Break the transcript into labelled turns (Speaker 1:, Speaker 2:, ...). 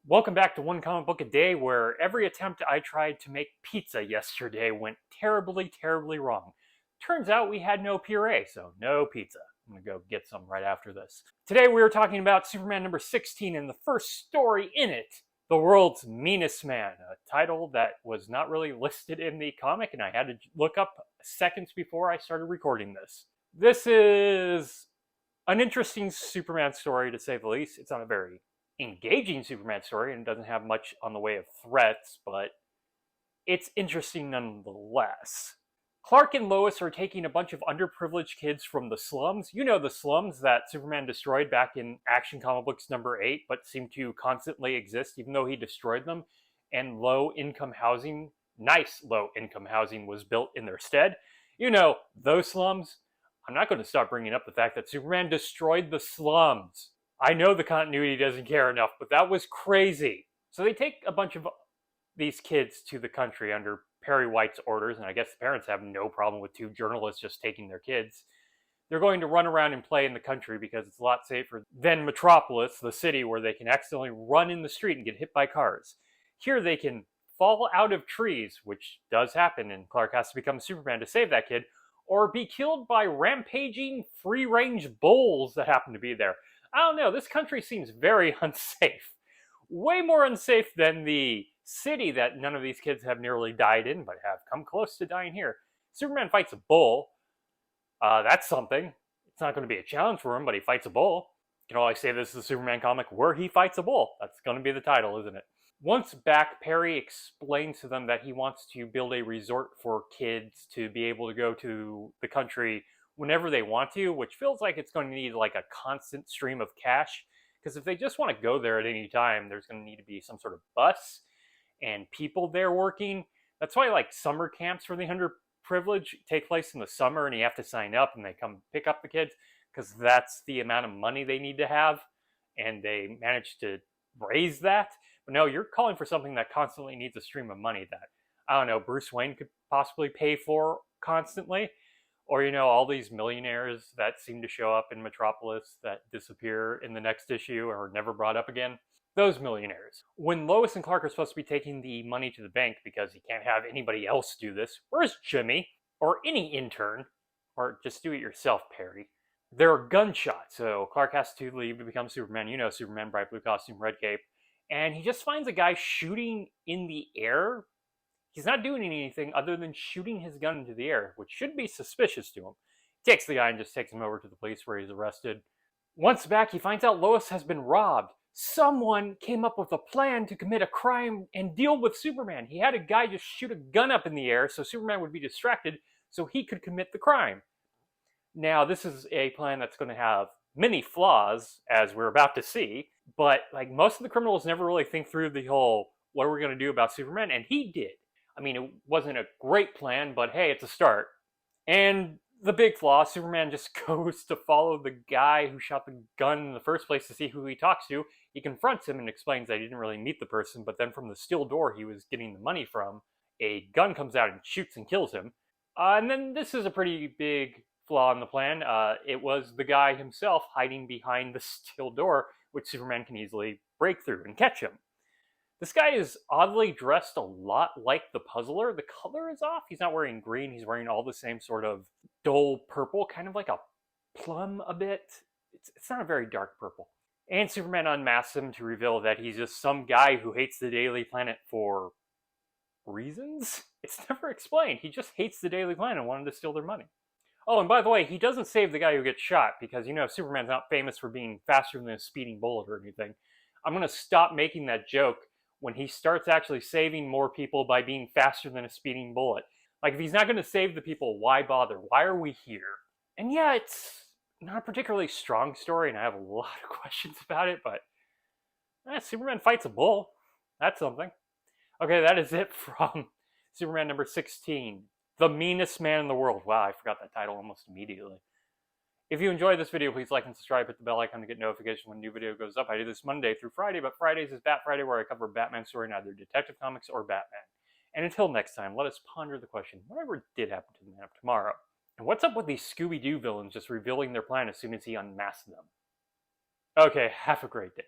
Speaker 1: Welcome back to One Comic Book a Day, where every attempt I tried to make pizza yesterday went terribly, terribly wrong. Turns out we had no puree, so no pizza. I'm gonna go get some right after this. Today we are talking about Superman number 16 and the first story in it, The World's Meanest Man, a title that was not really listed in the comic and I had to look up seconds before I started recording this. This is an interesting Superman story, to say the least. It's not a very engaging Superman story and doesn't have much on the way of threats, but it's interesting nonetheless. Clark and Lois are taking a bunch of underprivileged kids from the slums. You know, the slums that Superman destroyed back in Action Comic Books number 8, but seem to constantly exist even though he destroyed them, and low-income housing, nice low-income housing, was built in their stead. You know, those slums. I'm not going to stop bringing up the fact that Superman destroyed the slums. I know the continuity doesn't care enough, but that was crazy. So they take a bunch of these kids to the country under Perry White's orders, and I guess the parents have no problem with two journalists just taking their kids. They're going to run around and play in the country because it's a lot safer than Metropolis, the city where they can accidentally run in the street and get hit by cars. Here they can fall out of trees, which does happen, and Clark has to become Superman to save that kid, or be killed by rampaging free-range bulls that happen to be there. I don't know, this country seems very unsafe. Way more unsafe than the city that none of these kids have nearly died in, but have come close to dying here. Superman fights a bull. That's something. It's not going to be a challenge for him, but he fights a bull. You can always say this is a Superman comic where he fights a bull. That's going to be the title, isn't it? Once back, Perry explains to them that he wants to build a resort for kids to be able to go to the country whenever they want to, which feels like it's going to need like a constant stream of cash. Because if they just want to go there at any time, there's going to need to be some sort of bus and people there working. That's why like summer camps for the underprivileged take place in the summer and you have to sign up and they come pick up the kids because that's the amount of money they need to have, and they manage to raise that. But no, you're calling for something that constantly needs a stream of money that, I don't know, Bruce Wayne could possibly pay for constantly. Or, you know, all these millionaires that seem to show up in Metropolis that disappear in the next issue or are never brought up again. Those millionaires. When Lois and Clark are supposed to be taking the money to the bank because you can't have anybody else do this, where's Jimmy? Or any intern? Or just do it yourself, Perry. There are gunshots, so Clark has to leave to become Superman. You know, Superman, bright blue costume, red cape. And he just finds a guy shooting in the air. He's not doing anything other than shooting his gun into the air, which should be suspicious to him. He takes the guy and just takes him over to the police where he's arrested. Once back, he finds out Lois has been robbed. Someone came up with a plan to commit a crime and deal with Superman. He had a guy just shoot a gun up in the air so Superman would be distracted so he could commit the crime. Now, this is a plan that's going to have many flaws, as we're about to see, but like most of the criminals never really think through the whole, what are we going to do about Superman? And he did. I mean, it wasn't a great plan, but hey, it's a start. And the big flaw, Superman just goes to follow the guy who shot the gun in the first place to see who he talks to. He confronts him and explains that he didn't really meet the person, but then from the steel door he was getting the money from, a gun comes out and shoots and kills him. And then this is a pretty big flaw in the plan. It was the guy himself hiding behind the steel door, which Superman can easily break through and catch him. This guy is oddly dressed a lot like the Puzzler. The color is off. He's not wearing green. He's wearing all the same sort of dull purple, kind of like a plum a bit. It's not a very dark purple. And Superman unmasks him to reveal that he's just some guy who hates the Daily Planet for reasons? It's never explained. He just hates the Daily Planet and wanted to steal their money. Oh, and by the way, he doesn't save the guy who gets shot because, you know, Superman's not famous for being faster than a speeding bullet or anything. I'm going to stop making that joke when he starts actually saving more people by being faster than a speeding bullet. Like, if he's not going to save the people, why bother? Why are we here? And yeah, it's not a particularly strong story, and I have a lot of questions about it, but Superman fights a bull. That's something. Okay, that is it from Superman number 16. The Meanest Man in the World. Wow, I forgot that title almost immediately. If you enjoyed this video, please like and subscribe, hit the bell icon to get notification when a new video goes up. I do this Monday through Friday, but Fridays is Bat Friday, where I cover Batman story in either Detective Comics or Batman. And until next time, let us ponder the question, whatever did happen to the Man of Tomorrow? And what's up with these Scooby-Doo villains just revealing their plan as soon as he unmasks them? Okay, have a great day.